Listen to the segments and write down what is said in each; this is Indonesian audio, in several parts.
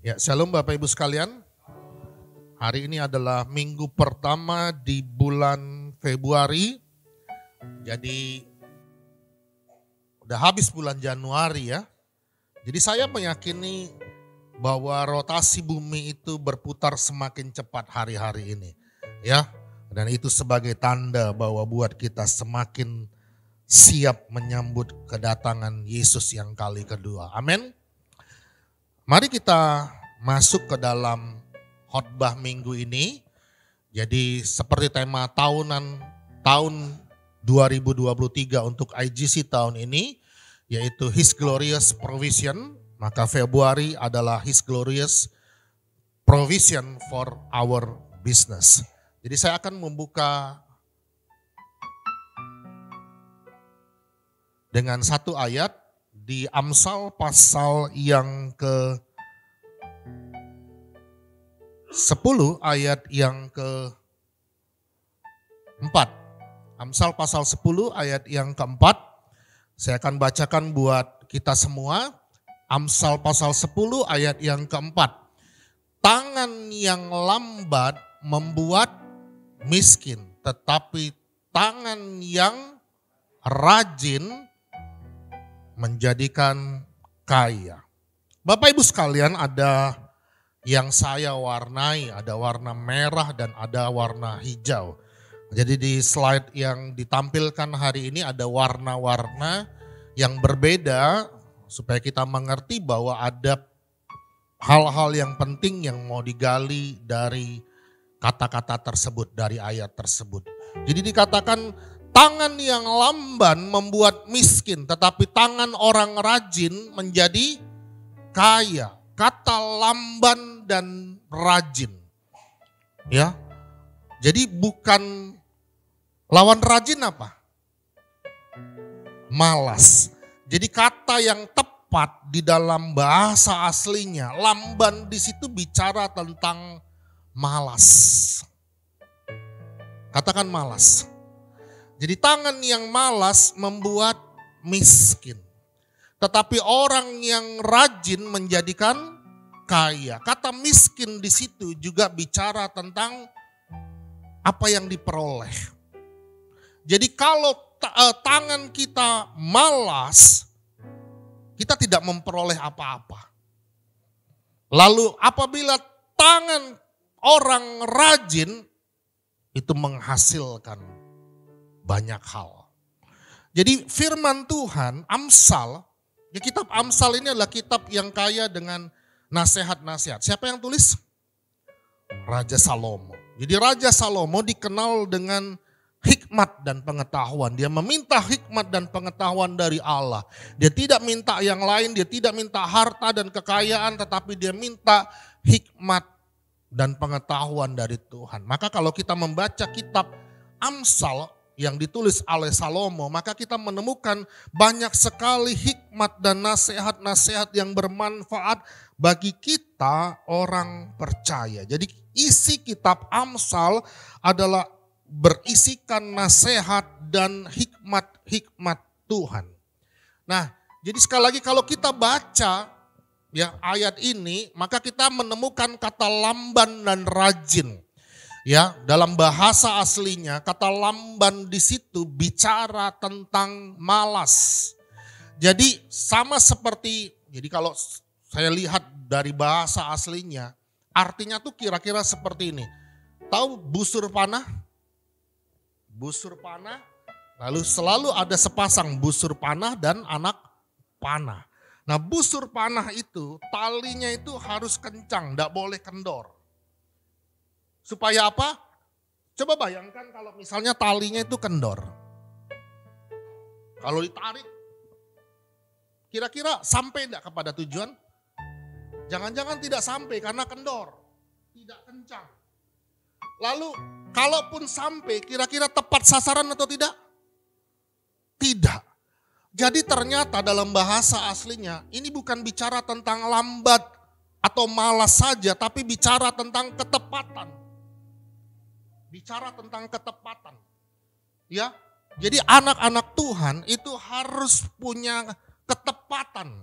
Ya, shalom Bapak Ibu sekalian. Hari ini adalah minggu pertama di bulan Februari. Jadi udah habis bulan Januari ya. Jadi saya meyakini bahwa rotasi bumi itu berputar semakin cepat hari-hari ini. Ya, dan itu sebagai tanda bahwa buat kita semakin siap menyambut kedatangan Yesus yang kali kedua. Amin. Mari kita masuk ke dalam khotbah minggu ini. Jadi seperti tema tahun 2023 untuk IGC tahun ini, yaitu His Glorious Provision. Maka Februari adalah His Glorious Provision for our business. Jadi saya akan membuka dengan satu ayat di Amsal pasal yang ke-10 ayat yang ke-4. Amsal pasal 10 ayat yang ke-4. Saya akan bacakan buat kita semua. Amsal pasal 10 ayat yang ke-4. Tangan yang lambat membuat miskin, tetapi tangan yang rajin menjadikan kaya. Bapak Ibu sekalian, ada yang saya warnai, ada warna merah dan ada warna hijau. Jadi di slide yang ditampilkan hari ini ada warna-warna yang berbeda supaya kita mengerti bahwa ada hal-hal yang penting yang mau digali dari kata-kata tersebut, dari ayat tersebut. Jadi dikatakan tangan yang lamban membuat miskin, tetapi tangan orang rajin menjadi kaya. Kata lamban dan rajin. Ya. Jadi bukan lawan rajin apa? Malas. Jadi kata yang tepat di dalam bahasa aslinya, lamban di situ bicara tentang malas. Katakan malas. Jadi tangan yang malas membuat miskin. Tetapi orang yang rajin menjadikan kaya. Kata miskin di situ juga bicara tentang apa yang diperoleh. Jadi kalau tangan kita malas, kita tidak memperoleh apa-apa. Lalu apabila tangan orang rajin, itu menghasilkan banyak hal. Jadi firman Tuhan, Amsal, ya kitab Amsal ini adalah kitab yang kaya dengan nasihat-nasihat. Siapa yang tulis? Raja Salomo. Jadi Raja Salomo dikenal dengan hikmat dan pengetahuan. Dia meminta hikmat dan pengetahuan dari Allah. Dia tidak minta yang lain, dia tidak minta harta dan kekayaan, tetapi dia minta hikmat dan pengetahuan dari Tuhan. Maka kalau kita membaca kitab Amsal yang ditulis oleh Salomo, maka kita menemukan banyak sekali hikmat dan nasihat-nasihat yang bermanfaat bagi kita orang percaya. Jadi isi kitab Amsal adalah berisikan nasihat dan hikmat-hikmat Tuhan. Nah, jadi sekali lagi kalau kita baca ya ayat ini, maka kita menemukan kata lamban dan rajin. Ya, dalam bahasa aslinya kata lamban di situ bicara tentang malas. Jadi sama seperti, jadi kalau saya lihat dari bahasa aslinya, artinya tuh kira-kira seperti ini. Tahu busur panah? Busur panah, lalu selalu ada sepasang busur panah dan anak panah. Nah busur panah itu talinya itu harus kencang, tidak boleh kendor. Supaya apa? Coba bayangkan kalau misalnya talinya itu kendor. Kalau ditarik, kira-kira sampai enggak kepada tujuan? Jangan-jangan tidak sampai karena kendor, tidak kencang. Lalu kalaupun sampai, kira-kira tepat sasaran atau tidak? Tidak. Jadi ternyata dalam bahasa aslinya, ini bukan bicara tentang lambat atau malas saja, tapi bicara tentang ketepatan. Bicara tentang ketepatan. Ya, jadi anak-anak Tuhan itu harus punya ketepatan.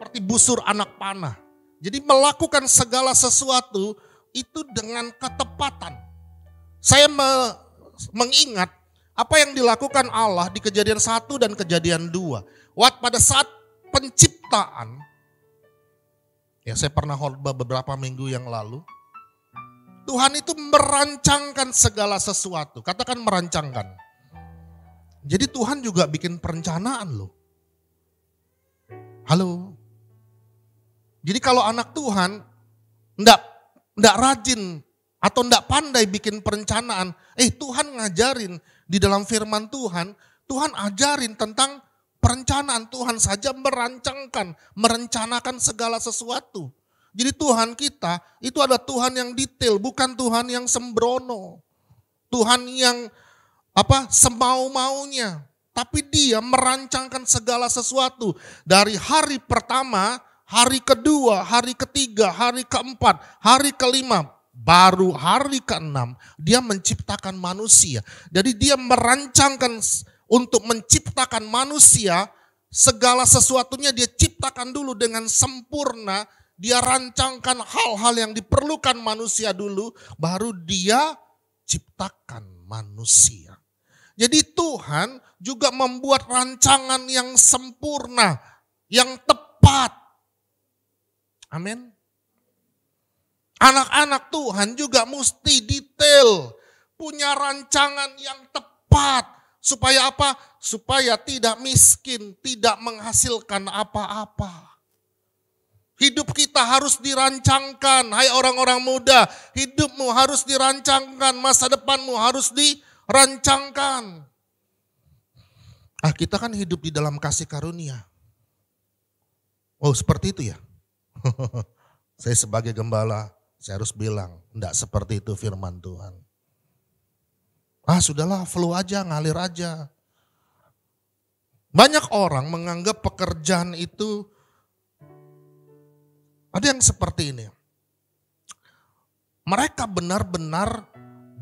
seperti busur anak panah. Jadi melakukan segala sesuatu itu dengan ketepatan. Saya mengingat apa yang dilakukan Allah di Kejadian 1 dan Kejadian 2. Pada saat penciptaan, ya saya pernah khotbah beberapa minggu yang lalu, Tuhan itu merancangkan segala sesuatu. Katakan merancangkan. Jadi Tuhan juga bikin perencanaan loh. Halo. Jadi kalau anak Tuhan enggak rajin atau enggak pandai bikin perencanaan, Tuhan ngajarin di dalam firman Tuhan, Tuhan ajarin tentang perencanaan. Tuhan saja merencanakan segala sesuatu. Jadi Tuhan kita itu adalah Tuhan yang detail, bukan Tuhan yang sembrono. Tuhan yang semau-maunya. Tapi dia merancangkan segala sesuatu. Dari hari pertama, hari kedua, hari ketiga, hari keempat, hari kelima, baru hari keenam dia menciptakan manusia. Jadi dia merancangkan untuk menciptakan manusia, segala sesuatunya dia ciptakan dulu dengan sempurna. Dia rancangkan hal-hal yang diperlukan manusia dulu, baru dia ciptakan manusia. Jadi Tuhan juga membuat rancangan yang sempurna, yang tepat. Amin. Anak-anak Tuhan juga mesti detail, punya rancangan yang tepat. Supaya apa? Supaya tidak miskin, tidak menghasilkan apa-apa. Hidup kita harus dirancangkan. Hai orang-orang muda, hidupmu harus dirancangkan, masa depanmu harus dirancangkan. Kita kan hidup di dalam kasih karunia. Oh, seperti itu ya? Saya sebagai gembala, saya harus bilang, enggak seperti itu firman Tuhan. Sudahlah, flow aja, ngalir aja. Banyak orang menganggap pekerjaan itu ada yang seperti ini. Mereka benar-benar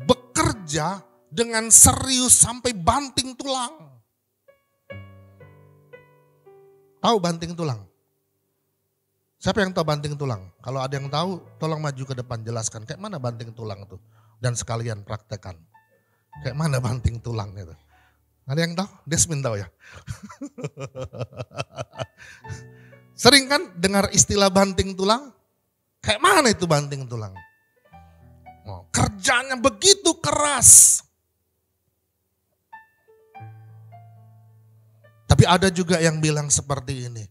bekerja dengan serius sampai banting tulang. Tahu banting tulang? Siapa yang tahu banting tulang? Kalau ada yang tahu, tolong maju ke depan jelaskan. Kayak mana banting tulang itu? Dan sekalian praktekkan. Kayak mana banting tulang itu? Ada yang tahu? Desmin tahu ya? Sering kan dengar istilah banting tulang? Kayak mana itu banting tulang? Kerjanya begitu keras. Tapi ada juga yang bilang seperti ini.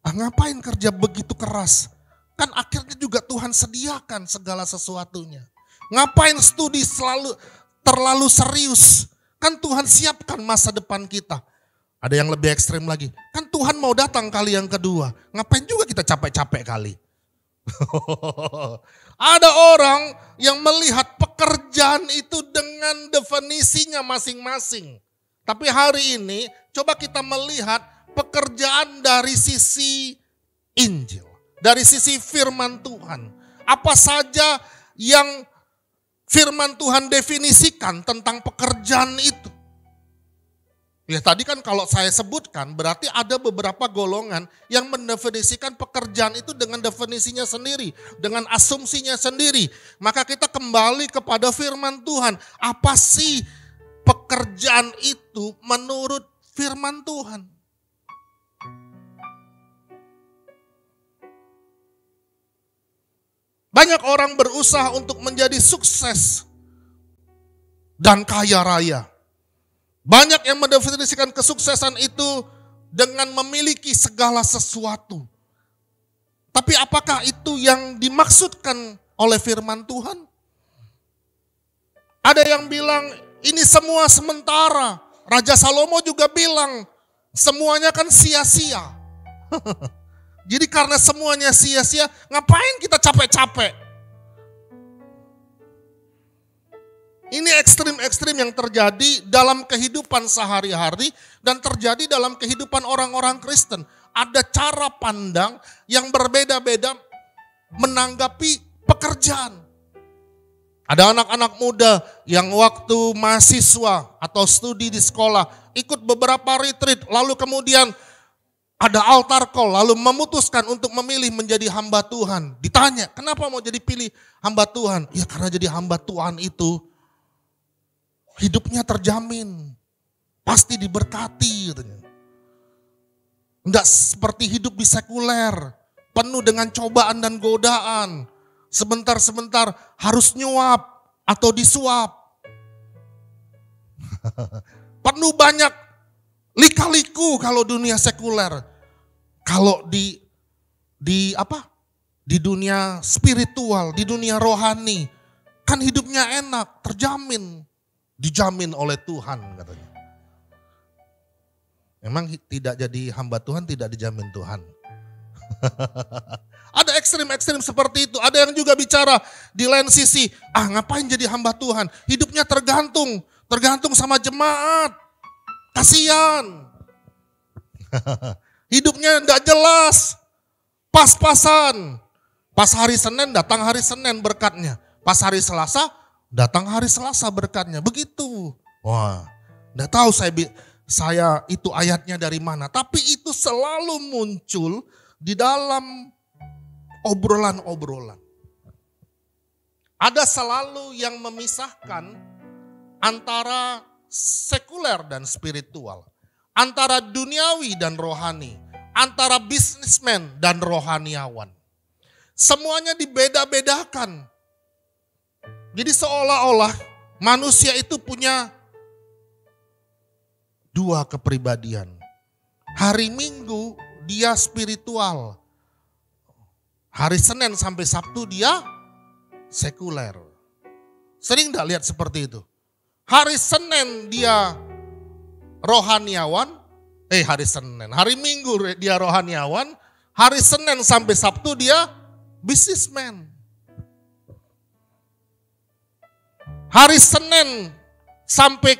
Ngapain kerja begitu keras? Kan akhirnya juga Tuhan sediakan segala sesuatunya. Ngapain studi terlalu serius? Kan Tuhan siapkan masa depan kita. Ada yang lebih ekstrim lagi. Kan Tuhan mau datang kali yang kedua. Ngapain juga kita capek-capek kali? Ada orang yang melihat pekerjaan itu dengan definisinya masing-masing. Tapi hari ini coba kita melihat pekerjaan dari sisi Injil, dari sisi firman Tuhan. Apa saja yang firman Tuhan definisikan tentang pekerjaan itu. Ya tadi kan kalau saya sebutkan berarti ada beberapa golongan yang mendefinisikan pekerjaan itu dengan definisinya sendiri, dengan asumsinya sendiri. Maka kita kembali kepada firman Tuhan. Apa sih pekerjaan itu menurut firman Tuhan? Banyak orang berusaha untuk menjadi sukses dan kaya raya. Banyak yang mendefinisikan kesuksesan itu dengan memiliki segala sesuatu. Tapi apakah itu yang dimaksudkan oleh firman Tuhan? Ada yang bilang ini semua sementara. Raja Salomo juga bilang semuanya kan sia-sia. Jadi karena semuanya sia-sia, ngapain kita capek-capek? Ini ekstrim-ekstrim yang terjadi dalam kehidupan sehari-hari dan terjadi dalam kehidupan orang-orang Kristen. Ada cara pandang yang berbeda-beda menanggapi pekerjaan. Ada anak-anak muda yang waktu mahasiswa atau studi di sekolah ikut beberapa retreat lalu kemudian ada altar call, lalu memutuskan untuk memilih menjadi hamba Tuhan. Ditanya, kenapa mau jadi pilih hamba Tuhan? Ya karena jadi hamba Tuhan itu hidupnya terjamin. Pasti diberkati katanya. Enggak seperti hidup di sekuler, penuh dengan cobaan dan godaan. Sebentar-sebentar harus nyuap atau disuap. Penuh banyak lika-liku kalau dunia sekuler. Kalau di dunia spiritual, di dunia rohani, kan hidupnya enak, terjamin, dijamin oleh Tuhan katanya. Memang tidak jadi hamba Tuhan tidak dijamin Tuhan. Ada ekstrim-ekstrim seperti itu. Ada yang juga bicara di lain sisi, ngapain jadi hamba Tuhan? Hidupnya tergantung sama jemaat. Kasihan. Hidupnya enggak jelas. Pas-pasan. Pas hari Senin datang hari Senin berkatnya. Pas hari Selasa datang hari Selasa berkatnya. Begitu. Wah, enggak tahu saya itu ayatnya dari mana. Tapi itu selalu muncul di dalam obrolan-obrolan. Ada selalu yang memisahkan antara sekuler dan spiritual. Antara duniawi dan rohani. Antara bisnismen dan rohaniawan. Semuanya dibeda-bedakan. Jadi seolah-olah manusia itu punya dua kepribadian. Hari Minggu dia spiritual. Hari Senin sampai Sabtu dia sekuler. Sering gak lihat seperti itu? Hari Senin dia rohaniawan. Hari Minggu dia rohaniawan. Hari Senin sampai Sabtu dia businessman. Hari Senin sampai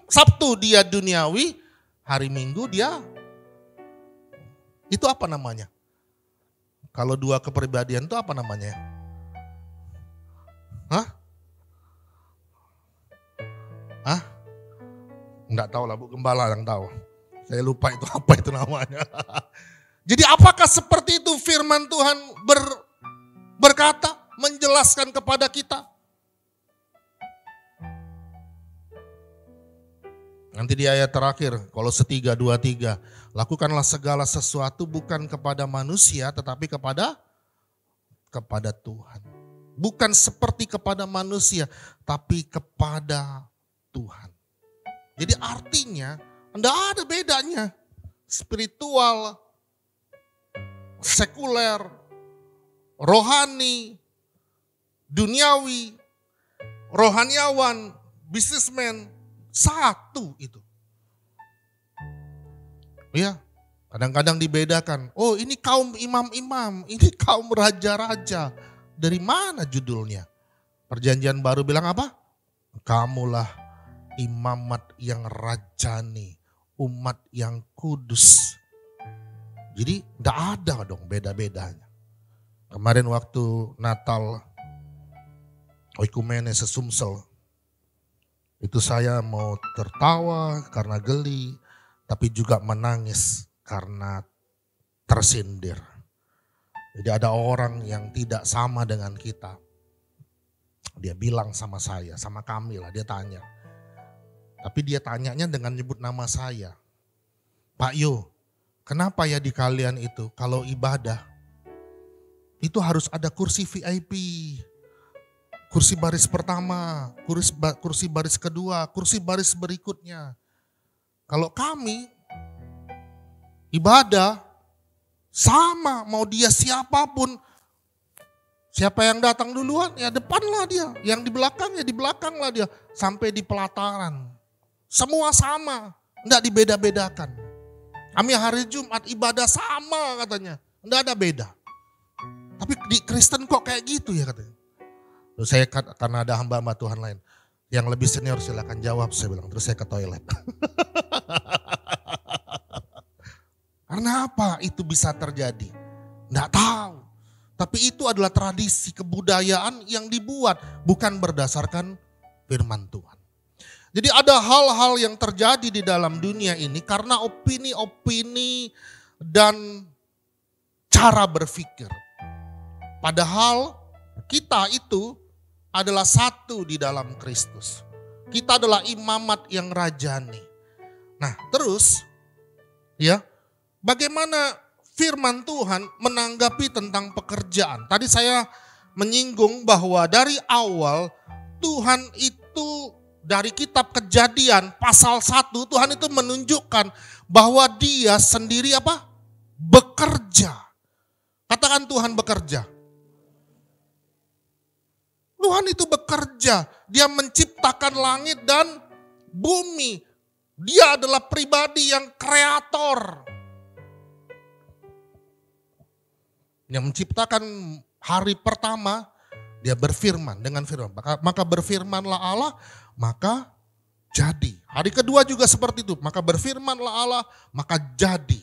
Sabtu dia duniawi. Hari Minggu dia, itu apa namanya? Kalau dua kepribadian itu apa namanya? Enggak tahu lah, Bu Gembala yang tahu. Saya lupa itu apa itu namanya. Jadi apakah seperti itu firman Tuhan berkata, menjelaskan kepada kita? Nanti di ayat terakhir, Kolose 3:23, lakukanlah segala sesuatu bukan kepada manusia tetapi kepada Tuhan. Bukan seperti kepada manusia tapi kepada Tuhan. Jadi artinya enggak ada bedanya. Spiritual, sekuler, rohani, duniawi, rohaniawan, bisnismen, satu itu. Ya, kadang-kadang dibedakan. Oh, ini kaum imam-imam, ini kaum raja-raja. Dari mana judulnya? Perjanjian Baru bilang apa? Kamulah imamat yang rajani, umat yang kudus. Jadi enggak ada dong beda-bedanya. Kemarin waktu Natal, Oikumene sesumsel, itu saya mau tertawa karena geli, tapi juga menangis karena tersindir. Jadi ada orang yang tidak sama dengan kita. Dia bilang sama saya, sama kami lah, dia tanya. Tapi dia tanyanya dengan nyebut nama saya. Pak Yo, kenapa ya di kalian itu kalau ibadah, itu harus ada kursi VIP. Kursi baris pertama, kursi baris kedua, kursi baris berikutnya. Kalau kami ibadah sama, mau dia siapapun. Siapa yang datang duluan, ya depanlah dia. Yang di belakang, ya di belakanglah dia. Sampai di pelataran. Semua sama, enggak dibeda-bedakan. Kami hari Jumat ibadah sama katanya, enggak ada beda. Tapi di Kristen kok kayak gitu ya katanya. Terus saya karena ada hamba-hamba Tuhan lain. Yang lebih senior silakan jawab, saya bilang. Terus saya ke toilet. Karena apa itu bisa terjadi? Nggak tahu. Tapi itu adalah tradisi kebudayaan yang dibuat. Bukan berdasarkan firman Tuhan. Jadi ada hal-hal yang terjadi di dalam dunia ini karena opini-opini dan cara berpikir. Padahal kita itu adalah satu di dalam Kristus. Kita adalah imamat yang rajani. Nah, terus ya, bagaimana firman Tuhan menanggapi tentang pekerjaan? Tadi saya menyinggung bahwa dari awal Tuhan itu dari kitab Kejadian pasal 1 Tuhan itu menunjukkan bahwa Dia sendiri apa? Bekerja. Katakan Tuhan bekerja. Tuhan itu bekerja. Dia menciptakan langit dan bumi. Dia adalah pribadi yang kreator. Yang menciptakan hari pertama, dia berfirman dengan firman. Maka berfirmanlah Allah, maka jadi. Hari kedua juga seperti itu. Maka berfirmanlah Allah, maka jadi.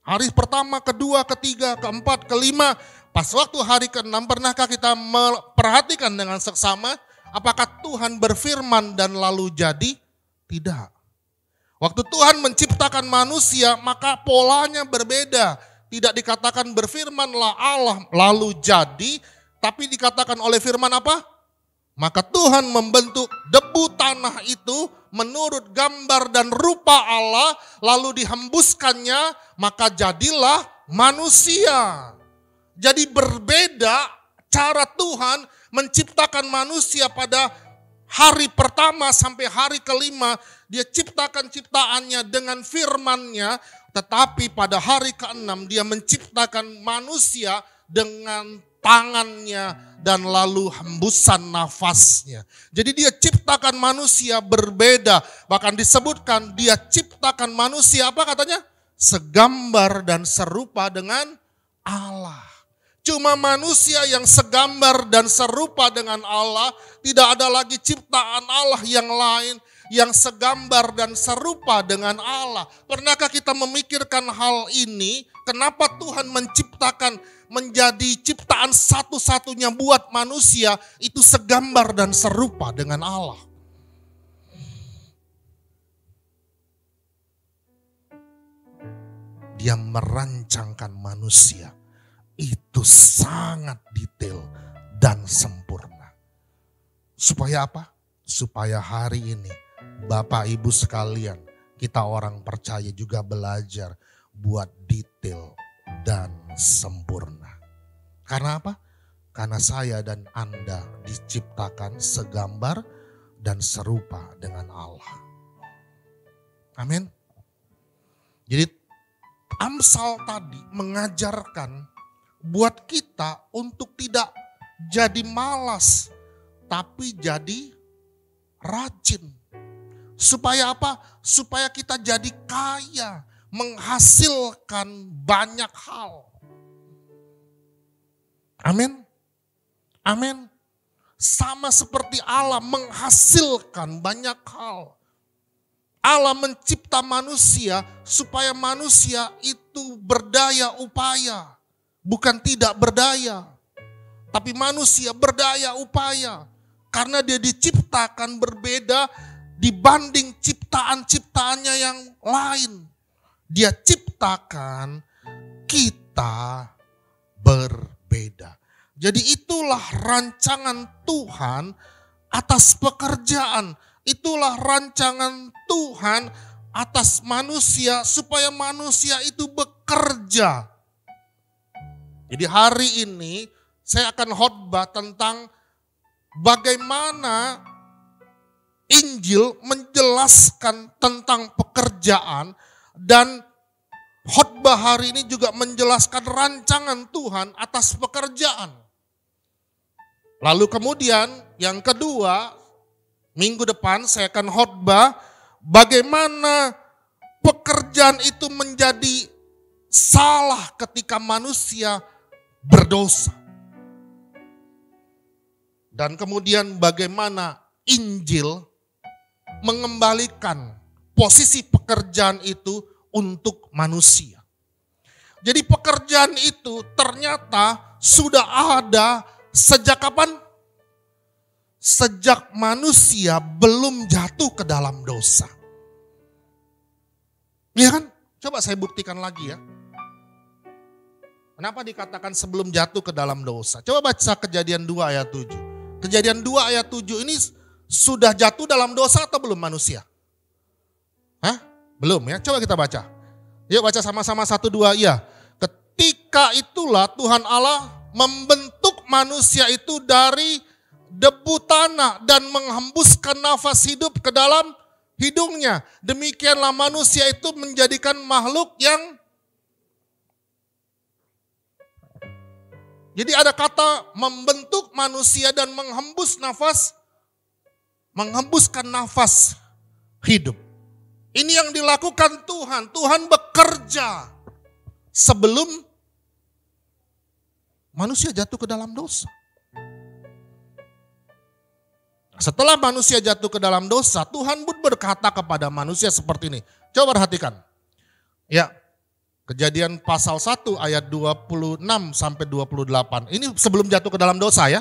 Hari pertama, kedua, ketiga, keempat, kelima. Pas waktu hari ke-6, pernahkah kita memperhatikan dengan seksama? Apakah Tuhan berfirman dan lalu jadi? Tidak. Waktu Tuhan menciptakan manusia, maka polanya berbeda. Tidak dikatakan berfirmanlah Allah lalu jadi, tapi dikatakan oleh firman apa? Maka Tuhan membentuk debu tanah itu menurut gambar dan rupa Allah, lalu dihembuskannya, maka jadilah manusia. Jadi berbeda cara Tuhan menciptakan manusia pada hari pertama sampai hari kelima. Dia ciptakan ciptaannya dengan firman-Nya, tetapi pada hari ke-6 dia menciptakan manusia dengan tangannya dan lalu hembusan nafasnya. Jadi dia ciptakan manusia berbeda. Bahkan disebutkan dia ciptakan manusia apa katanya? Segambar dan serupa dengan Allah. Cuma manusia yang segambar dan serupa dengan Allah, tidak ada lagi ciptaan Allah yang lain yang segambar dan serupa dengan Allah. Pernahkah kita memikirkan hal ini? Kenapa Tuhan menciptakan menjadi ciptaan satu-satunya buat manusia itu segambar dan serupa dengan Allah? Dia merancangkan manusia itu sangat detail dan sempurna. Supaya apa? Supaya hari ini Bapak Ibu sekalian, kita orang percaya juga belajar buat detail dan sempurna. Karena apa? Karena saya dan Anda diciptakan segambar dan serupa dengan Allah. Amin. Jadi Amsal tadi mengajarkan buat kita untuk tidak jadi malas, tapi jadi rajin. Supaya apa? Supaya kita jadi kaya, menghasilkan banyak hal. Amin. Amin. Sama seperti Allah menghasilkan banyak hal. Allah mencipta manusia supaya manusia itu berdaya upaya. Bukan tidak berdaya. Tapi manusia berdaya upaya. Karena dia diciptakan berbeda dibanding ciptaan-ciptaannya yang lain. Dia ciptakan kita berbeda. Jadi itulah rancangan Tuhan atas pekerjaan. Itulah rancangan Tuhan atas manusia supaya manusia itu bekerja. Jadi hari ini saya akan khotbah tentang bagaimana Injil menjelaskan tentang pekerjaan dan khotbah hari ini juga menjelaskan rancangan Tuhan atas pekerjaan. Lalu kemudian yang kedua, minggu depan saya akan khotbah bagaimana pekerjaan itu menjadi salah ketika manusia berdosa. Dan kemudian bagaimana Injil mengembalikan posisi pekerjaan itu untuk manusia. Jadi pekerjaan itu ternyata sudah ada sejak kapan? Sejak manusia belum jatuh ke dalam dosa. Iya kan? Coba saya buktikan lagi ya. Kenapa dikatakan sebelum jatuh ke dalam dosa? Coba baca Kejadian 2 ayat 7. Kejadian 2 ayat 7 ini sudah jatuh dalam dosa atau belum manusia? Hah? Belum ya? Coba kita baca. Yuk baca sama-sama 1, 2, iya. Ketika itulah Tuhan Allah membentuk manusia itu dari debu tanah dan menghembuskan nafas hidup ke dalam hidungnya. Demikianlah manusia itu menjadikan makhluk yang... Jadi ada kata membentuk manusia dan menghembuskan nafas hidup. Ini yang dilakukan Tuhan. Tuhan bekerja sebelum manusia jatuh ke dalam dosa. Setelah manusia jatuh ke dalam dosa, Tuhan pun berkata kepada manusia seperti ini. Coba perhatikan. Ya, Kejadian pasal 1 ayat 26 sampai 28. Ini sebelum jatuh ke dalam dosa ya.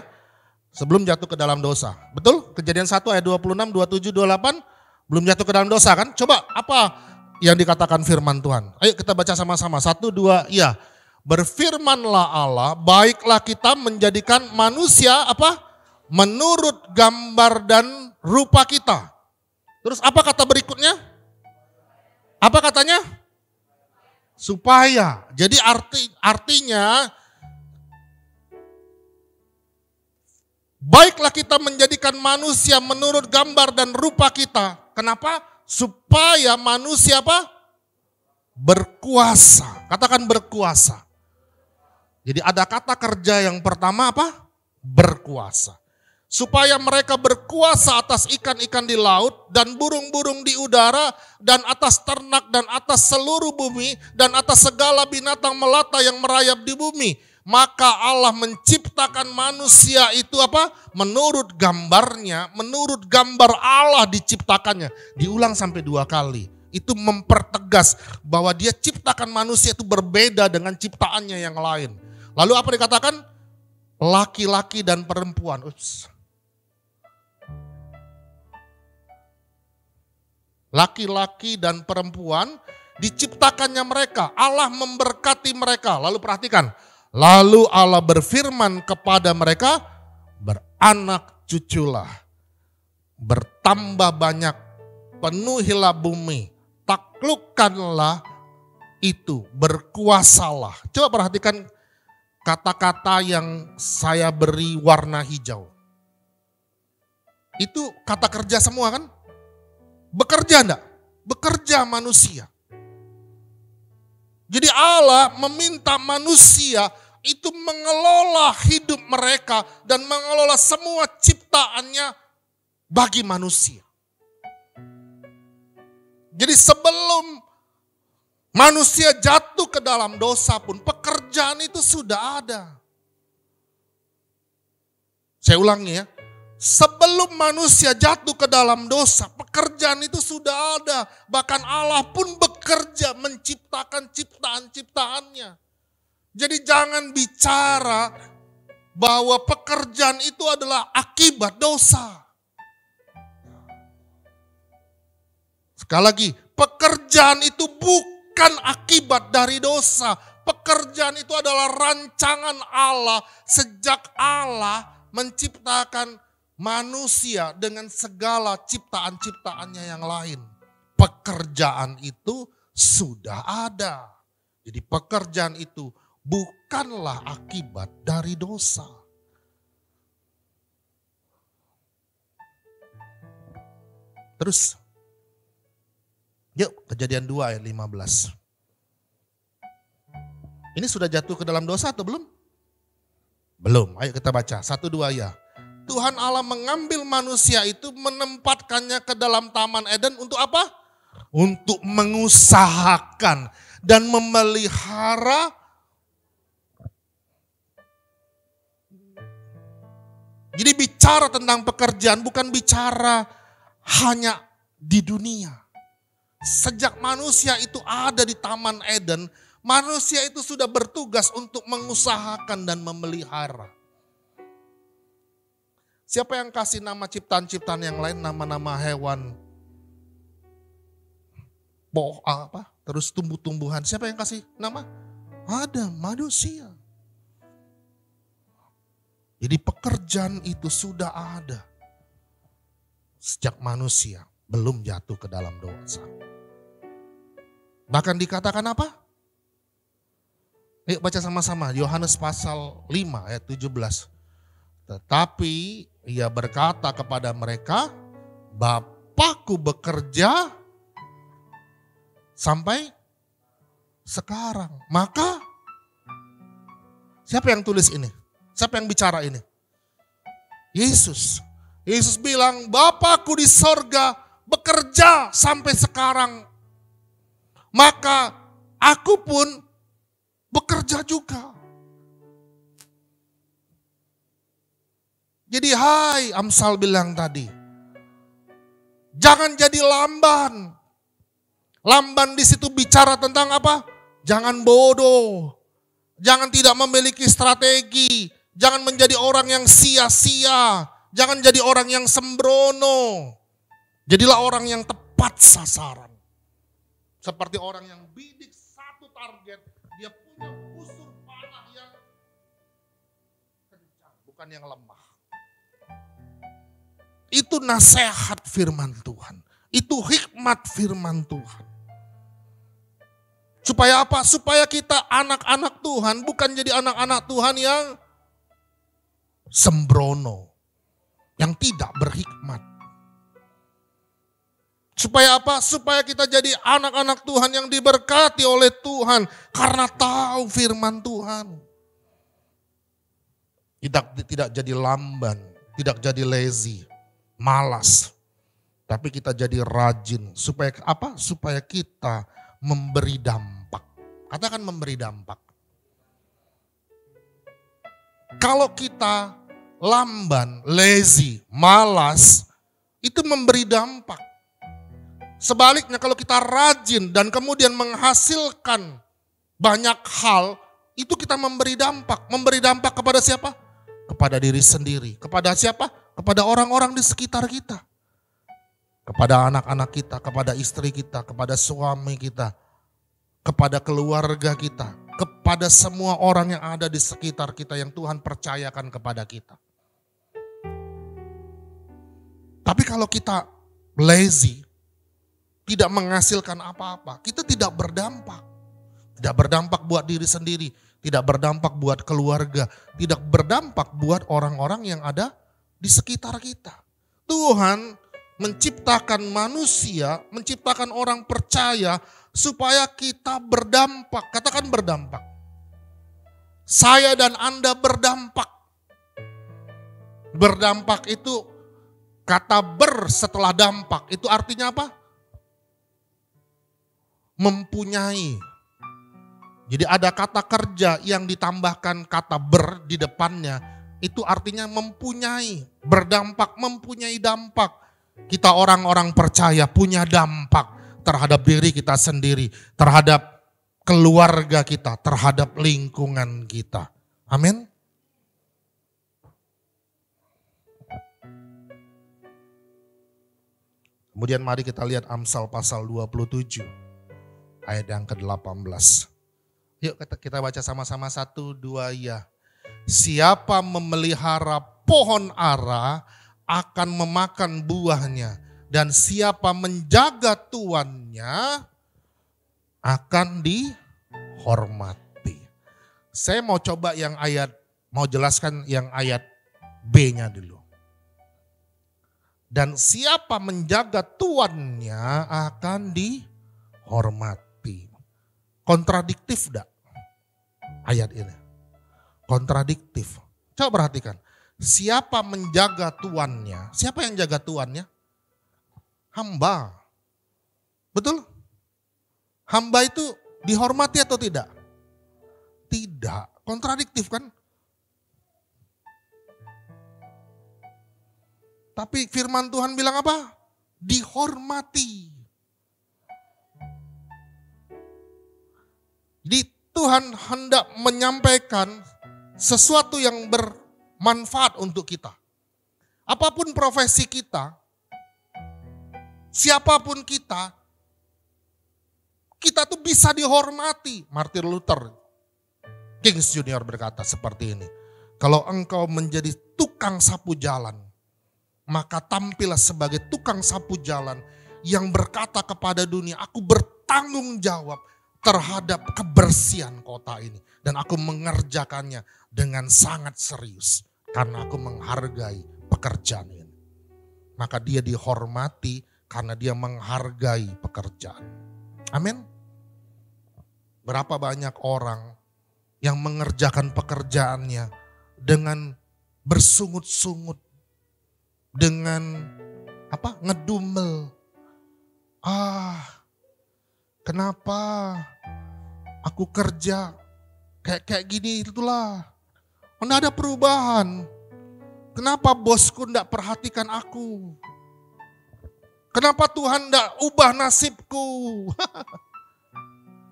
Sebelum jatuh ke dalam dosa. Betul? Kejadian 1 ayat 26, 27, 28. Belum jatuh ke dalam dosa kan? Coba apa yang dikatakan firman Tuhan? Ayo kita baca sama-sama. 1, 2, iya. Berfirmanlah Allah, baiklah kita menjadikan manusia apa? Menurut gambar dan rupa kita. Terus apa kata berikutnya? Apa katanya? Supaya. Jadi artinya baiklah kita menjadikan manusia menurut gambar dan rupa kita. Kenapa? Supaya manusia apa? Berkuasa. Katakan berkuasa. Jadi ada kata kerja yang pertama apa? Berkuasa. Supaya mereka berkuasa atas ikan-ikan di laut dan burung-burung di udara dan atas ternak dan atas seluruh bumi dan atas segala binatang melata yang merayap di bumi. Maka Allah menciptakan manusia itu apa? Menurut gambarnya, menurut gambar Allah diciptakannya. Diulang sampai 2 kali. Itu mempertegas bahwa dia ciptakan manusia itu berbeda dengan ciptaannya yang lain. Lalu apa dikatakan? Laki-laki dan perempuan. Laki-laki dan perempuan diciptakannya mereka. Allah memberkati mereka. Lalu perhatikan. Lalu Allah berfirman kepada mereka, beranak cuculah, bertambah banyak, penuhilah bumi, taklukkanlah itu, berkuasalah. Coba perhatikan kata-kata yang saya beri warna hijau. Itu kata kerja semua kan? Bekerja enggak? Bekerja manusia. Jadi Allah meminta manusia itu mengelola hidup mereka dan mengelola semua ciptaannya bagi manusia. Jadi sebelum manusia jatuh ke dalam dosa pun pekerjaan itu sudah ada. Saya ulangi ya. Sebelum manusia jatuh ke dalam dosa, pekerjaan itu sudah ada. Bahkan Allah pun bekerja menciptakan ciptaan-ciptaannya. Jadi jangan bicara bahwa pekerjaan itu adalah akibat dosa. Sekali lagi, pekerjaan itu bukan akibat dari dosa. Pekerjaan itu adalah rancangan Allah sejak Allah menciptakan manusia dengan segala ciptaan-ciptaannya yang lain. Pekerjaan itu sudah ada. Jadi pekerjaan itu bukanlah akibat dari dosa. Terus, yuk Kejadian 2 ayat 15. Ini sudah jatuh ke dalam dosa atau belum? Belum, ayo kita baca. 1, 2 ya. Tuhan Allah mengambil manusia itu menempatkannya ke dalam Taman Eden untuk apa? Untuk mengusahakan dan memelihara. Jadi bicara tentang pekerjaan bukan bicara hanya di dunia. Sejak manusia itu ada di Taman Eden, manusia itu sudah bertugas untuk mengusahakan dan memelihara. Siapa yang kasih nama ciptaan-ciptaan yang lain, nama-nama hewan, terus tumbuh-tumbuhan, siapa yang kasih nama? Ada, manusia. Jadi pekerjaan itu sudah ada sejak manusia belum jatuh ke dalam dosa. Bahkan dikatakan apa? Yuk baca sama-sama Yohanes pasal 5 ayat 17. Tetapi ia berkata kepada mereka, Bapakku bekerja sampai sekarang. Maka siapa yang tulis ini? Siapa yang bicara ini? Yesus. Yesus bilang, Bapakku di sorga bekerja sampai sekarang. Maka aku pun bekerja juga. Jadi hai Amsal bilang tadi, jangan jadi lamban. Lamban di situ bicara tentang apa? Jangan bodoh. Jangan tidak memiliki strategi. Jangan menjadi orang yang sia-sia. Jangan jadi orang yang sembrono. Jadilah orang yang tepat sasaran. Seperti orang yang bidik satu target. Dia punya busur panah yang kencang. Bukan yang lemah. Itu nasihat firman Tuhan. Itu hikmat firman Tuhan. Supaya apa? Supaya kita anak-anak Tuhan bukan jadi anak-anak Tuhan yang sembrono, yang tidak berhikmat. Supaya apa? Supaya kita jadi anak-anak Tuhan yang diberkati oleh Tuhan karena tahu firman Tuhan. Tidak jadi lamban, tidak jadi lazy, malas. Tapi kita jadi rajin. Supaya apa? Supaya kita memberi dampak. Katakan memberi dampak. Kalau kita lamban, lazy, malas, itu memberi dampak. Sebaliknya kalau kita rajin dan kemudian menghasilkan banyak hal, itu kita memberi dampak. Memberi dampak kepada siapa? Kepada diri sendiri. Kepada siapa? Kepada orang-orang di sekitar kita. Kepada anak-anak kita, kepada istri kita, kepada suami kita, kepada keluarga kita, kepada semua orang yang ada di sekitar kita yang Tuhan percayakan kepada kita. Tapi kalau kita lazy, tidak menghasilkan apa-apa, kita tidak berdampak. Tidak berdampak buat diri sendiri, tidak berdampak buat keluarga, tidak berdampak buat orang-orang yang ada di sekitar kita. Tuhan menciptakan manusia, menciptakan orang percaya supaya kita berdampak. Katakan berdampak. Saya dan Anda berdampak. Berdampak itu kata ber setelah dampak. Itu artinya apa? Mempunyai. Jadi ada kata kerja yang ditambahkan kata ber di depannya. Itu artinya mempunyai. Berdampak, mempunyai dampak. Kita orang-orang percaya punya dampak terhadap diri kita sendiri, terhadap keluarga kita, terhadap lingkungan kita. Amin. Kemudian mari kita lihat Amsal pasal 27 ayat yang ke-18. Yuk kita baca sama-sama 1, 2, ya. Siapa memelihara pohon ara akan memakan buahnya, dan siapa menjaga tuannya akan dihormati. Saya mau coba mau jelaskan yang ayat B-nya dulu. Dan siapa menjaga tuannya akan dihormati. Kontradiktif enggak ayat ini? Kontradiktif. Coba perhatikan. Siapa menjaga tuannya? Siapa yang jaga tuannya? Hamba. Betul? Hamba itu dihormati atau tidak? Tidak. Kontradiktif kan? Tapi firman Tuhan bilang apa? Dihormati. Jadi Tuhan hendak menyampaikan sesuatu yang bermanfaat untuk kita. Apapun profesi kita, siapapun kita tuh bisa dihormati. Martin Luther King Junior berkata seperti ini. Kalau engkau menjadi tukang sapu jalan, maka tampillah sebagai tukang sapu jalan yang berkata kepada dunia, aku bertanggung jawab terhadap kebersihan kota ini. Dan aku mengerjakannya dengan sangat serius. Karena aku menghargai pekerjaan ini. Maka dia dihormati karena dia menghargai pekerjaan. Amin. Berapa banyak orang yang mengerjakan pekerjaannya dengan bersungut-sungut, dengan ngedumel. Kenapa aku kerja kayak gini, itulah. Mana ada perubahan. Kenapa bosku enggak perhatikan aku? Kenapa Tuhan enggak ubah nasibku?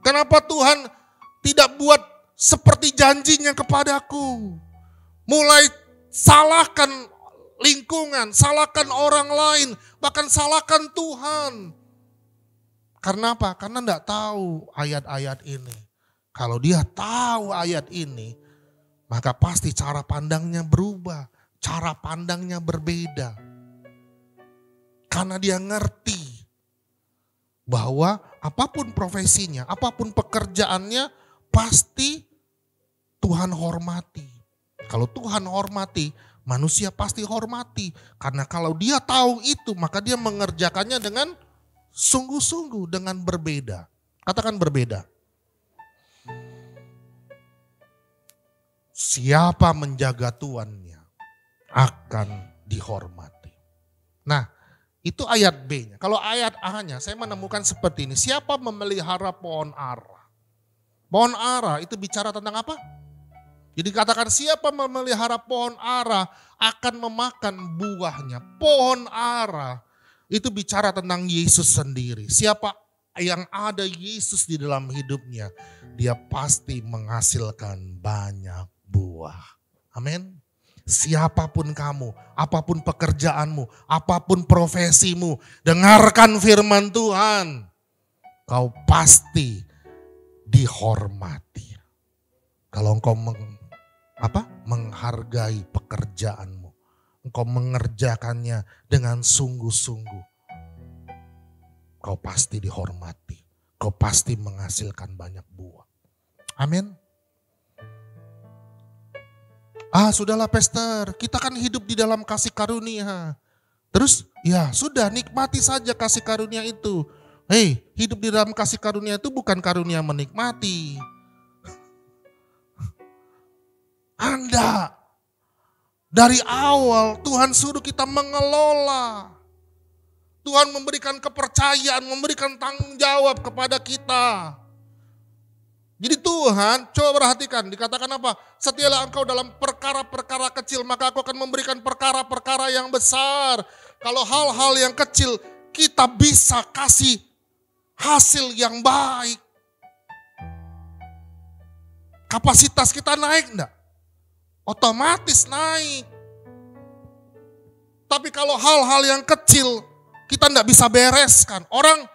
Kenapa Tuhan tidak buat seperti janjinya kepadaku? Mulai salahkan lingkungan, salahkan orang lain, bahkan salahkan Tuhan. Karena apa? Karena enggak tahu ayat-ayat ini. Kalau dia tahu ayat ini, maka pasti cara pandangnya berubah, cara pandangnya berbeda. Karena dia ngerti bahwa apapun profesinya, apapun pekerjaannya, pasti Tuhan hormati. Kalau Tuhan hormati, manusia pasti hormati. Karena kalau dia tahu itu, maka dia mengerjakannya dengan sungguh-sungguh, dengan berbeda. Katakan berbeda. Siapa menjaga tuannya akan dihormati. Nah, itu ayat B-nya. Kalau ayat A-nya saya menemukan seperti ini. Siapa memelihara pohon ara? Pohon ara itu bicara tentang apa? Jadi katakan siapa memelihara pohon ara akan memakan buahnya. Pohon ara itu bicara tentang Yesus sendiri. Siapa yang ada Yesus di dalam hidupnya, dia pasti menghasilkan banyak buah. Amin. Siapapun kamu, apapun pekerjaanmu, apapun profesimu, dengarkan firman Tuhan. Kau pasti dihormati. Kalau engkau menghargai pekerjaanmu, engkau mengerjakannya dengan sungguh-sungguh, kau pasti dihormati. Kau pasti menghasilkan banyak buah. Amin. Sudahlah Pastor, kita kan hidup di dalam kasih karunia. Terus ya sudah, nikmati saja kasih karunia itu. Hidup di dalam kasih karunia itu bukan karunia menikmati. Anda dari awal Tuhan suruh kita mengelola. Tuhan memberikan kepercayaan, memberikan tanggung jawab kepada kita. Jadi Tuhan, coba perhatikan, dikatakan apa? Setialah engkau dalam perkara-perkara kecil, maka aku akan memberikan perkara-perkara yang besar. Kalau hal-hal yang kecil, kita bisa kasih hasil yang baik. Kapasitas kita naik enggak? Otomatis naik. Tapi kalau hal-hal yang kecil, kita enggak bisa bereskan. Orang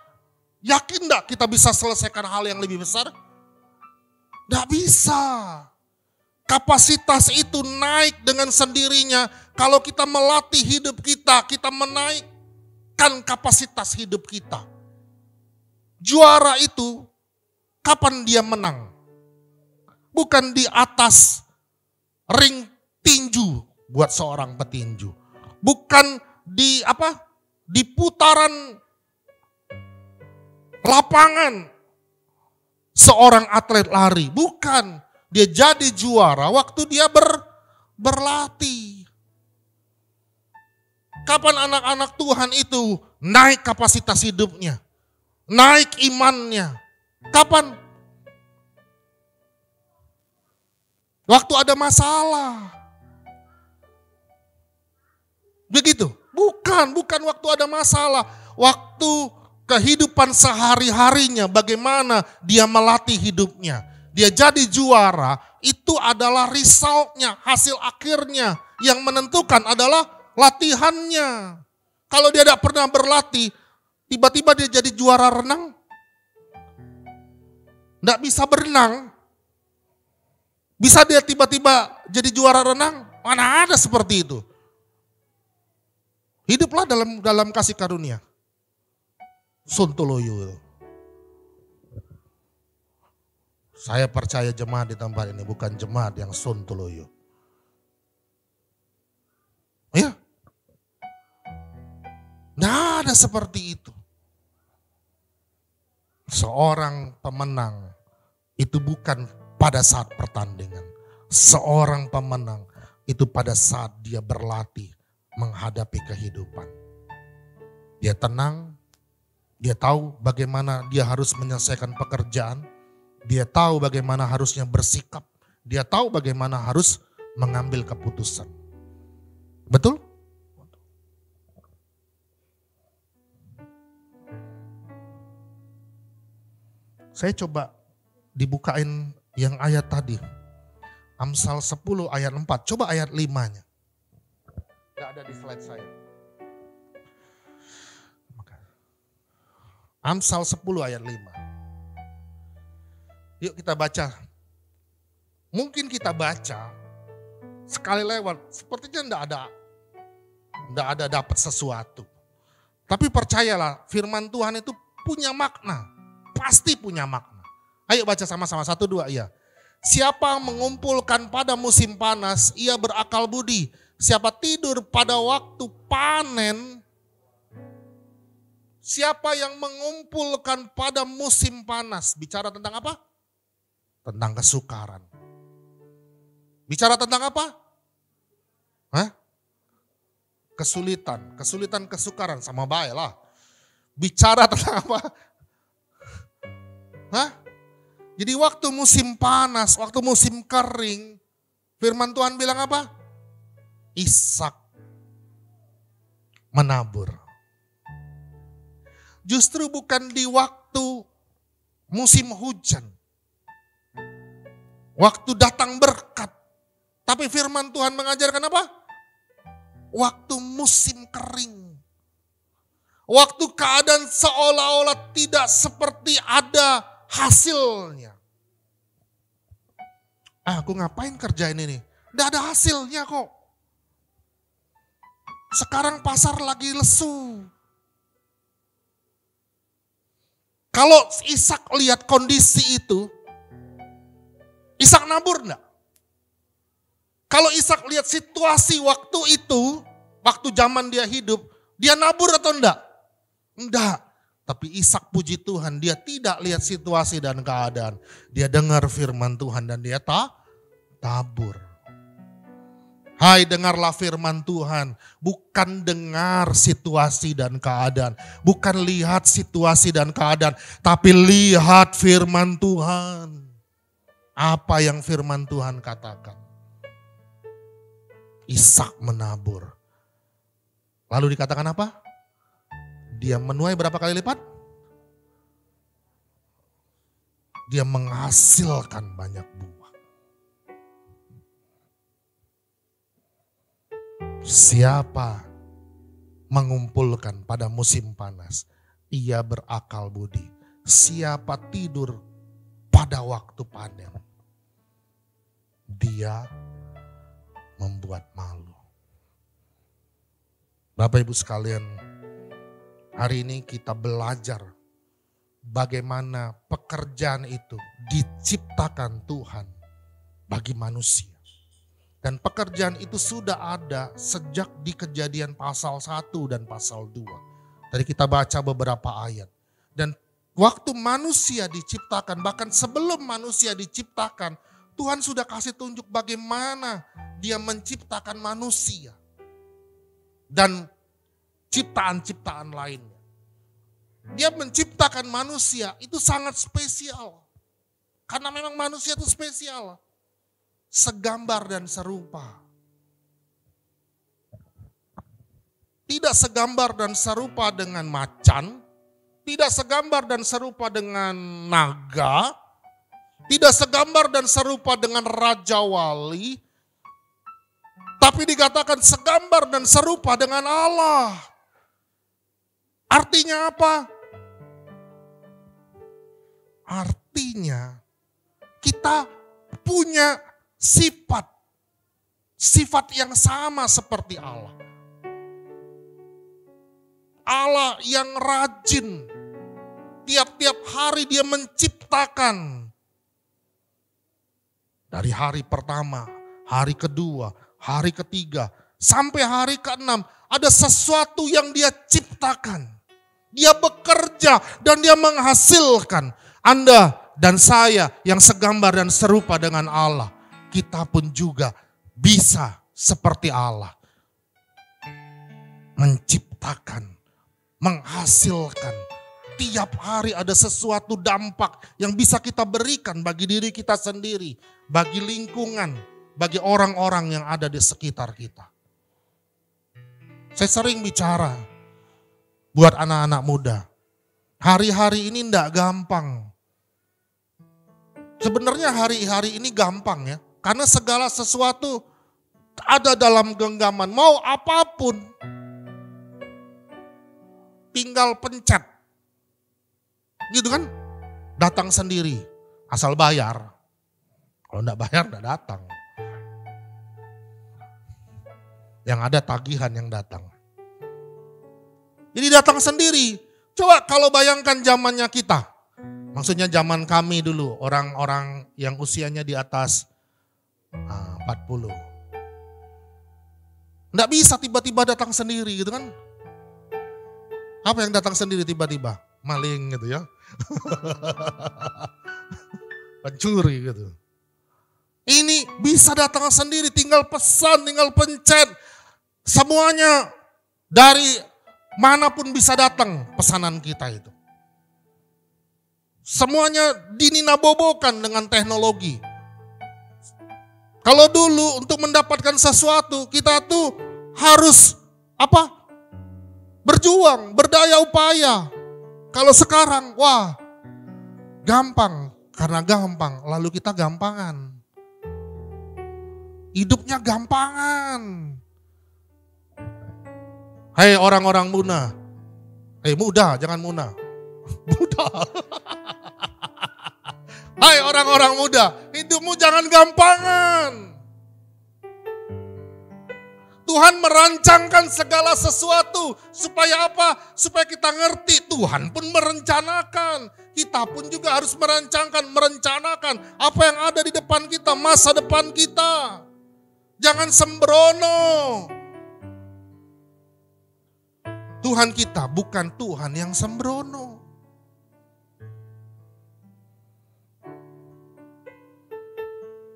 yakin enggak kita bisa selesaikan hal yang lebih besar? Tidak bisa. Kapasitas itu naik dengan sendirinya. Kalau kita melatih hidup kita, kita menaikkan kapasitas hidup kita. Juara itu, kapan dia menang? Bukan di atas ring tinju buat seorang petinju. Bukan di putaran lapangan seorang atlet lari, bukan. Dia jadi juara waktu dia berlatih. Kapan anak-anak Tuhan itu naik kapasitas hidupnya, naik imannya? Kapan? Waktu ada masalah. Begitu? Bukan waktu ada masalah. Waktu kehidupan sehari-harinya, bagaimana dia melatih hidupnya. Dia jadi juara, itu adalah resultnya, hasil akhirnya. Yang menentukan adalah latihannya. Kalau dia tidak pernah berlatih, tiba-tiba dia jadi juara renang. Tidak bisa berenang. Bisa dia tiba-tiba jadi juara renang? Mana ada seperti itu. Hiduplah dalam kasih karunia. Sontoloyo. Saya percaya jemaat di tempat ini bukan jemaat yang sontoloyo. Ya. Nggak ada seperti itu. Seorang pemenang itu bukan pada saat pertandingan. Seorang pemenang itu pada saat dia berlatih menghadapi kehidupan. Dia tenang, dia tahu bagaimana dia harus menyelesaikan pekerjaan, dia tahu bagaimana harusnya bersikap, dia tahu bagaimana harus mengambil keputusan. Betul? Saya coba dibukain yang ayat tadi. Amsal 10 ayat 4. Coba ayat 5-nya. Gak ada di slide saya. Amsal 10 ayat 5. Yuk kita baca. Mungkin kita baca sekali lewat. Sepertinya enggak ada dapat sesuatu. Tapi percayalah firman Tuhan itu punya makna. Pasti punya makna. Ayo baca sama-sama. 1, 2, iya. Siapa mengumpulkan pada musim panas, ia berakal budi. Siapa tidur pada waktu panen, siapa yang mengumpulkan pada musim panas. Bicara tentang apa? Tentang kesukaran. Bicara tentang apa? Hah? Kesulitan, kesukaran sama baik lah. Bicara tentang apa? Hah? Jadi waktu musim panas, waktu musim kering, firman Tuhan bilang apa? Ishak menabur. Justru bukan di waktu musim hujan. Waktu datang berkat. Tapi firman Tuhan mengajarkan apa? Waktu musim kering. Waktu keadaan seolah-olah tidak seperti ada hasilnya. Aku ngapain kerjain ini? Nggak ada hasilnya kok. Sekarang pasar lagi lesu. Kalau Ishak lihat kondisi itu, Ishak nabur enggak? Kalau Ishak lihat situasi waktu itu, waktu zaman dia hidup, dia nabur atau enggak? Enggak. Tapi Ishak puji Tuhan, dia tidak lihat situasi dan keadaan. Dia dengar firman Tuhan dan dia tabur. Hai, dengarlah firman Tuhan, bukan dengar situasi dan keadaan, bukan lihat situasi dan keadaan, tapi lihat firman Tuhan. Apa yang firman Tuhan katakan? Ishak menabur. Lalu dikatakan apa? Dia menuai berapa kali lipat? Dia menghasilkan banyak buah. Siapa mengumpulkan pada musim panas, ia berakal budi. Siapa tidur pada waktu panen, dia membuat malu. Bapak Ibu sekalian, hari ini kita belajar bagaimana pekerjaan itu diciptakan Tuhan bagi manusia. Dan pekerjaan itu sudah ada sejak di Kejadian pasal 1 dan pasal 2. Tadi kita baca beberapa ayat. Dan waktu manusia diciptakan, bahkan sebelum manusia diciptakan, Tuhan sudah kasih tunjuk bagaimana dia menciptakan manusia. Dan ciptaan-ciptaan lainnya. Dia menciptakan manusia itu sangat spesial. Karena memang manusia itu spesial. Segambar dan serupa. Tidak segambar dan serupa dengan macan. Tidak segambar dan serupa dengan naga. Tidak segambar dan serupa dengan raja wali. Tapi dikatakan segambar dan serupa dengan Allah. Artinya apa? Artinya kita punya sifat yang sama seperti Allah. Allah yang rajin, tiap-tiap hari dia menciptakan. Dari hari pertama, hari kedua, hari ketiga, sampai hari ke-6. Ada sesuatu yang dia ciptakan. Dia bekerja dan dia menghasilkan. Anda dan saya yang segambar dan serupa dengan Allah. Kita pun juga bisa seperti Allah. Menciptakan, menghasilkan. Tiap hari ada sesuatu dampak yang bisa kita berikan bagi diri kita sendiri, bagi lingkungan, bagi orang-orang yang ada di sekitar kita. Saya sering bicara buat anak-anak muda. Hari-hari ini tidak gampang. Sebenarnya hari-hari ini gampang ya. Karena segala sesuatu ada dalam genggaman. Mau apapun. Tinggal pencet. Gitu kan? Datang sendiri. Asal bayar. Kalau enggak bayar enggak datang. Yang ada tagihan yang datang. Jadi datang sendiri. Coba kalau bayangkan zamannya kita. Maksudnya zaman kami dulu. Orang-orang yang usianya di atas 40. Enggak bisa tiba-tiba datang sendiri gitu kan. Apa yang datang sendiri tiba-tiba? Maling gitu ya. Pencuri gitu. Ini bisa datang sendiri, tinggal pesan, tinggal pencet. Semuanya dari manapun bisa datang pesanan kita itu. Semuanya dininabobokan dengan teknologi. Kalau dulu untuk mendapatkan sesuatu kita tuh harus berjuang, berdaya upaya. Kalau sekarang, wah, gampang. Karena gampang, lalu kita gampangan. Hidupnya gampangan. Hei orang-orang muda. Hei muda, jangan muna. Muda. Hai orang-orang muda, hidupmu jangan gampangan. Tuhan merancangkan segala sesuatu. Supaya apa? Supaya kita ngerti. Tuhan pun merencanakan. Kita pun juga harus merencanakan apa yang ada di depan kita, masa depan kita. Jangan sembrono. Tuhan kita bukan Tuhan yang sembrono.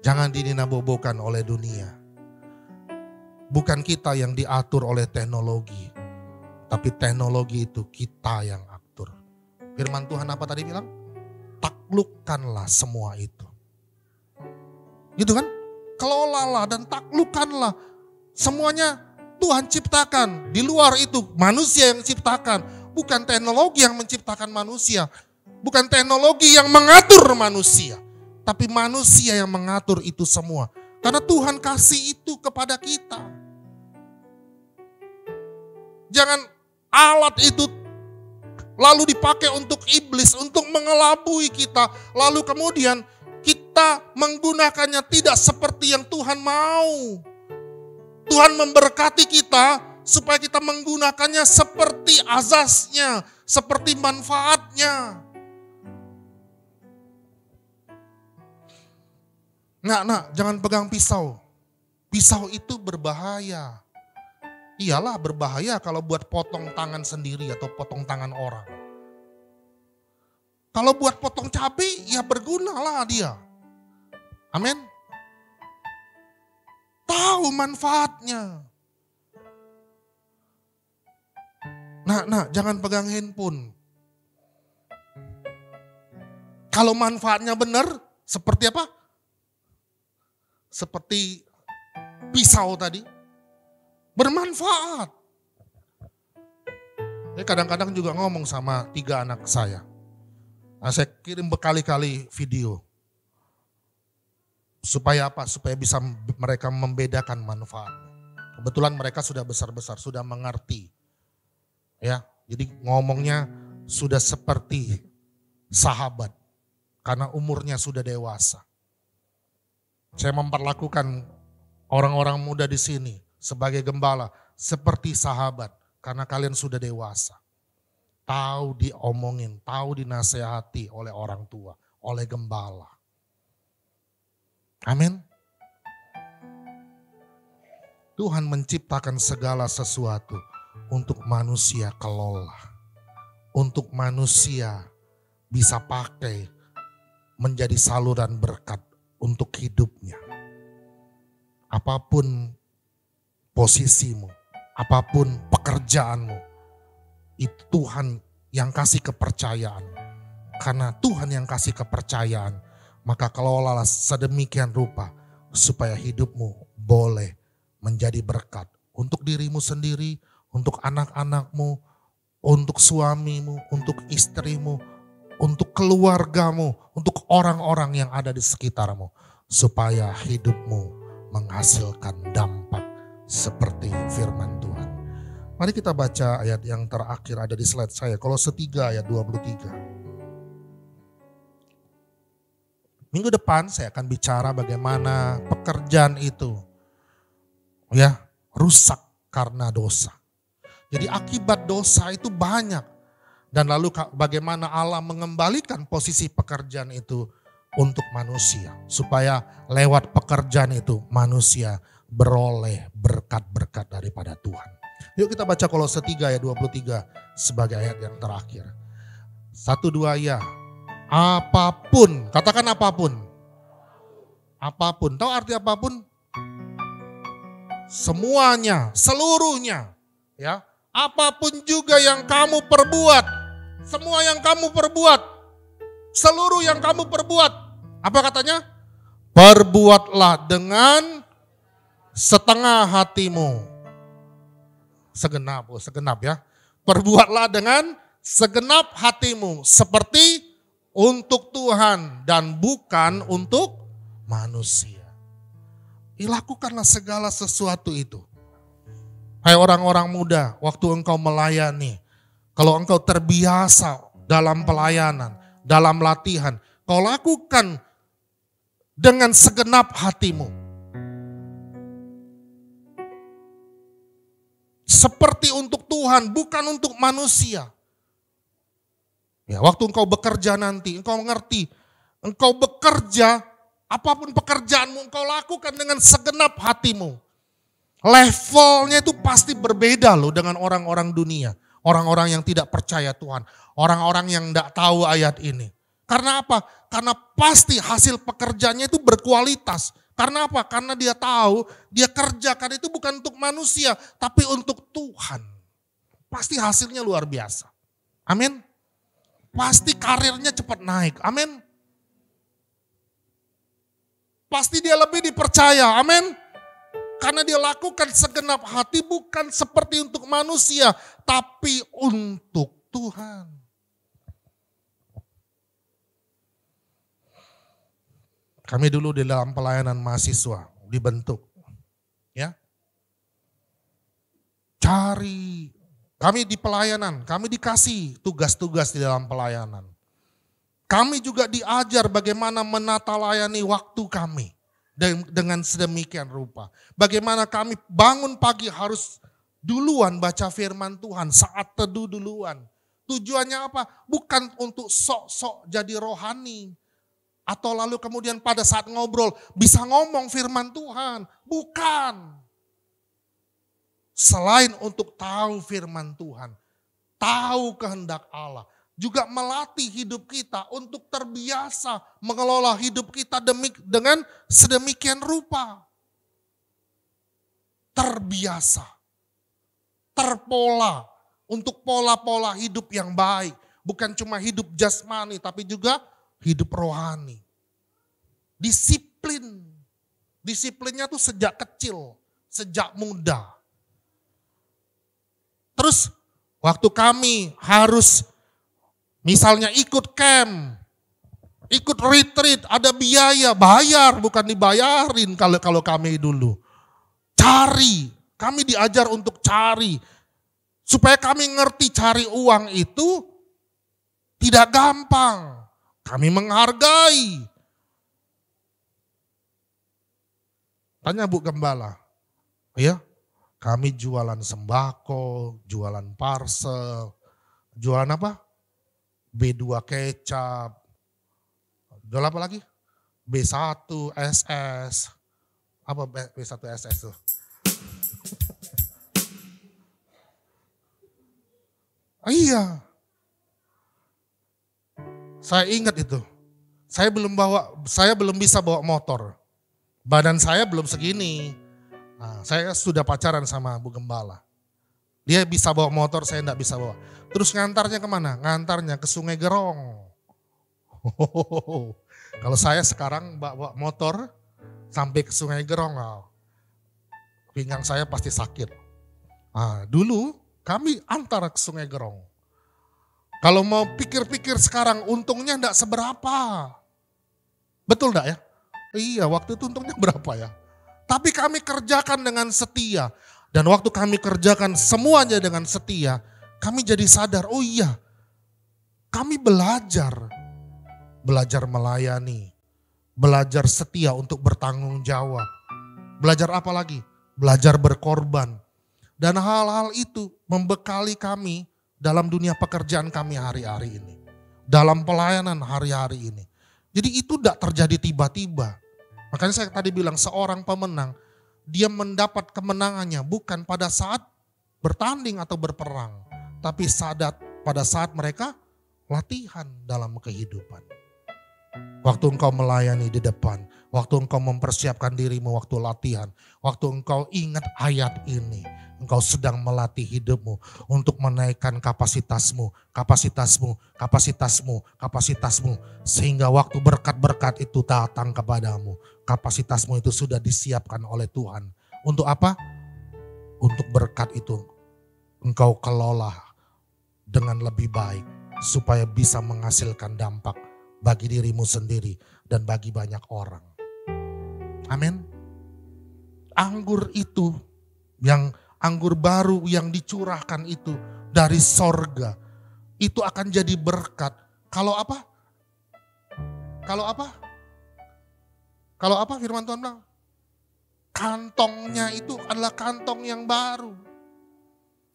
Jangan dininabobokan oleh dunia. Bukan kita yang diatur oleh teknologi. Tapi teknologi itu kita yang atur. Firman Tuhan apa tadi bilang? Taklukkanlah semua itu. Gitu kan? Kelolalah dan taklukkanlah. Semuanya Tuhan ciptakan. Di luar itu manusia yang ciptakan. Bukan teknologi yang menciptakan manusia. Bukan teknologi yang mengatur manusia. Tapi manusia yang mengatur itu semua. Karena Tuhan kasih itu kepada kita. Jangan alat itu lalu dipakai untuk iblis, untuk mengelabui kita. Lalu kemudian kita menggunakannya tidak seperti yang Tuhan mau. Tuhan memberkati kita supaya kita menggunakannya seperti azasnya, seperti manfaatnya. Nak, jangan pegang pisau. Pisau itu berbahaya. Iyalah berbahaya kalau buat potong tangan sendiri atau potong tangan orang. Kalau buat potong cabai, ya bergunalah dia. Amin. Tahu manfaatnya. Nak, jangan pegang handphone. Kalau manfaatnya benar, seperti apa? Seperti pisau tadi. Bermanfaat. Saya kadang-kadang juga ngomong sama 3 anak saya. Nah, saya kirim berkali-kali video. Supaya apa? Supaya bisa mereka membedakan manfaat. Kebetulan mereka sudah besar-besar, sudah mengerti. Ya, jadi ngomongnya sudah seperti sahabat. Karena umurnya sudah dewasa. Saya memperlakukan orang-orang muda di sini sebagai gembala seperti sahabat karena kalian sudah dewasa. Tahu diomongin, tahu dinasehati oleh orang tua, oleh gembala. Amin. Tuhan menciptakan segala sesuatu untuk manusia kelola. Untuk manusia bisa pakai menjadi saluran berkat untuk hidupnya. Apapun posisimu, apapun pekerjaanmu, itu Tuhan yang kasih kepercayaan. Karena Tuhan yang kasih kepercayaan, maka kelolalah sedemikian rupa supaya hidupmu boleh menjadi berkat untuk dirimu sendiri, untuk anak-anakmu, untuk suamimu, untuk istrimu, untuk keluargamu, untuk orang-orang yang ada di sekitarmu, supaya hidupmu menghasilkan dampak seperti firman Tuhan. Mari kita baca ayat yang terakhir ada di slide saya, Kolose 3 ayat 23. Minggu depan saya akan bicara bagaimana pekerjaan itu rusak karena dosa. Jadi akibat dosa itu banyak. Dan lalu bagaimana Allah mengembalikan posisi pekerjaan itu untuk manusia. Supaya lewat pekerjaan itu manusia beroleh berkat-berkat daripada Tuhan. Yuk kita baca Kolose 3 ayat 23 sebagai ayat yang terakhir. 1, 2 ya. Apapun, katakan apapun. Apapun, tahu arti apapun? Semuanya, seluruhnya. Ya, apapun juga yang kamu perbuat, semua yang kamu perbuat, seluruh yang kamu perbuat, apa katanya? Perbuatlah dengan setengah hatimu. Segenap ya. Perbuatlah dengan segenap hatimu seperti untuk Tuhan dan bukan untuk manusia. Lakukanlah segala sesuatu itu. Hai orang-orang muda, waktu engkau melayani, kalau engkau terbiasa dalam pelayanan, dalam latihan, kau lakukan dengan segenap hatimu. Seperti untuk Tuhan, bukan untuk manusia. Ya, waktu engkau bekerja nanti, engkau mengerti, engkau bekerja, apapun pekerjaanmu, engkau lakukan dengan segenap hatimu. Levelnya itu pasti berbeda loh dengan orang-orang dunia. Orang-orang yang tidak percaya Tuhan. Orang-orang yang tidak tahu ayat ini. Karena apa? Karena pasti hasil pekerjaannya itu berkualitas. Karena apa? Karena dia tahu dia kerjakan itu bukan untuk manusia, tapi untuk Tuhan. Pasti hasilnya luar biasa. Amin. Pasti karirnya cepat naik. Amin. Pasti dia lebih dipercaya. Amin. Karena dia lakukan segenap hati bukan seperti untuk manusia, tapi untuk Tuhan. Kami dulu di dalam pelayanan mahasiswa dibentuk. Ya. Kami di pelayanan, kami dikasih tugas-tugas di dalam pelayanan. Kami juga diajar bagaimana menata layani waktu kami. Dengan sedemikian rupa. Bagaimana kami bangun pagi harus duluan baca firman Tuhan, saat teduh duluan. Tujuannya apa? Bukan untuk sok-sok jadi rohani. Atau lalu kemudian pada saat ngobrol bisa ngomong firman Tuhan. Bukan. Selain untuk tahu firman Tuhan, tahu kehendak Allah. Juga melatih hidup kita untuk terbiasa mengelola hidup kita dengan sedemikian rupa. Terbiasa, terpola untuk pola-pola hidup yang baik. Bukan cuma hidup jasmani tapi juga hidup rohani. Disiplin. Disiplinnya tuh sejak kecil, sejak muda. Terus waktu kami harus misalnya ikut camp, ikut retreat, ada biaya, bayar, bukan dibayarin kalau kami dulu. Cari, kami diajar untuk cari. Supaya kami ngerti cari uang itu tidak gampang. Kami menghargai. Tanya Bu Gembala, ya, kami jualan sembako, jualan parcel, jualan apa? B2 kecap, jual apa lagi? B1 SS. Apa B1 SS tuh? Iya. Saya ingat itu. Saya belum bisa bawa motor. Badan saya belum segini. Nah, saya sudah pacaran sama Bu Gembala. Dia bisa bawa motor, saya enggak bisa bawa. Terus ngantarnya kemana? Ngantarnya ke Sungai Gerong. Kalau saya sekarang bawa motor sampai ke Sungai Gerong, pinggang saya pasti sakit. Nah, dulu kami antar ke Sungai Gerong. Kalau mau pikir-pikir sekarang untungnya enggak seberapa. Betul enggak ya? Iya, waktu itu untungnya berapa ya? Tapi kami kerjakan dengan setia. Dan waktu kami kerjakan semuanya dengan setia, kami jadi sadar, oh iya, kami belajar melayani, belajar setia untuk bertanggung jawab. Belajar apa lagi? Belajar berkorban. Dan hal-hal itu membekali kami dalam dunia pekerjaan kami hari-hari ini. Dalam pelayanan hari-hari ini. Jadi itu tidak terjadi tiba-tiba. Makanya saya tadi bilang seorang pemenang, dia mendapat kemenangannya bukan pada saat bertanding atau berperang. Tapi pada saat mereka latihan dalam kehidupan. Waktu engkau melayani di depan, waktu engkau mempersiapkan dirimu waktu latihan, waktu engkau ingat ayat ini, engkau sedang melatih hidupmu untuk menaikkan kapasitasmu, sehingga waktu berkat-berkat itu datang kepadamu, kapasitasmu itu sudah disiapkan oleh Tuhan. Untuk apa? Untuk berkat itu engkau kelola dengan lebih baik supaya bisa menghasilkan dampak bagi dirimu sendiri dan bagi banyak orang. Amin. Anggur itu, anggur baru yang dicurahkan itu dari sorga, itu akan jadi berkat. Kalau apa? Kalau apa firman Tuhan bilang? Kantongnya itu adalah kantong yang baru.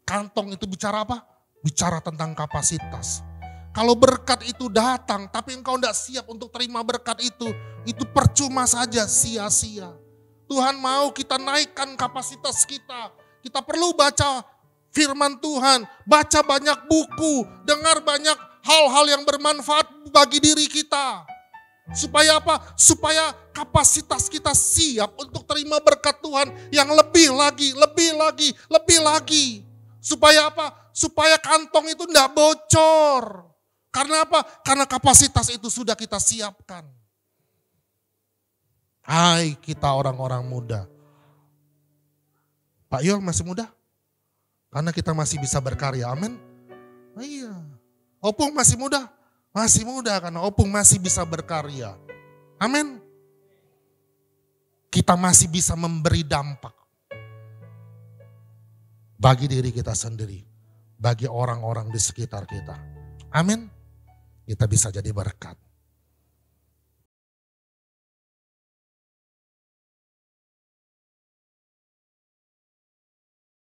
Kantong itu bicara apa? Bicara tentang kapasitas. Kalau berkat itu datang, tapi engkau tidak siap untuk terima berkat itu percuma saja, sia-sia. Tuhan mau kita naikkan kapasitas kita. Kita perlu baca firman Tuhan, baca banyak buku, dengar banyak hal-hal yang bermanfaat bagi diri kita. Supaya apa? Supaya kapasitas kita siap untuk terima berkat Tuhan yang lebih lagi. Supaya apa? Supaya kantong itu tidak bocor. Karena apa? Karena kapasitas itu sudah kita siapkan. Hai kita orang-orang muda. Pak Yul masih muda? Karena kita masih bisa berkarya, amin. Iya. Opung masih muda? Masih muda karena Opung masih bisa berkarya. Amin. Kita masih bisa memberi dampak. Bagi diri kita sendiri. Bagi orang-orang di sekitar kita. Amin. Kita bisa jadi berkat.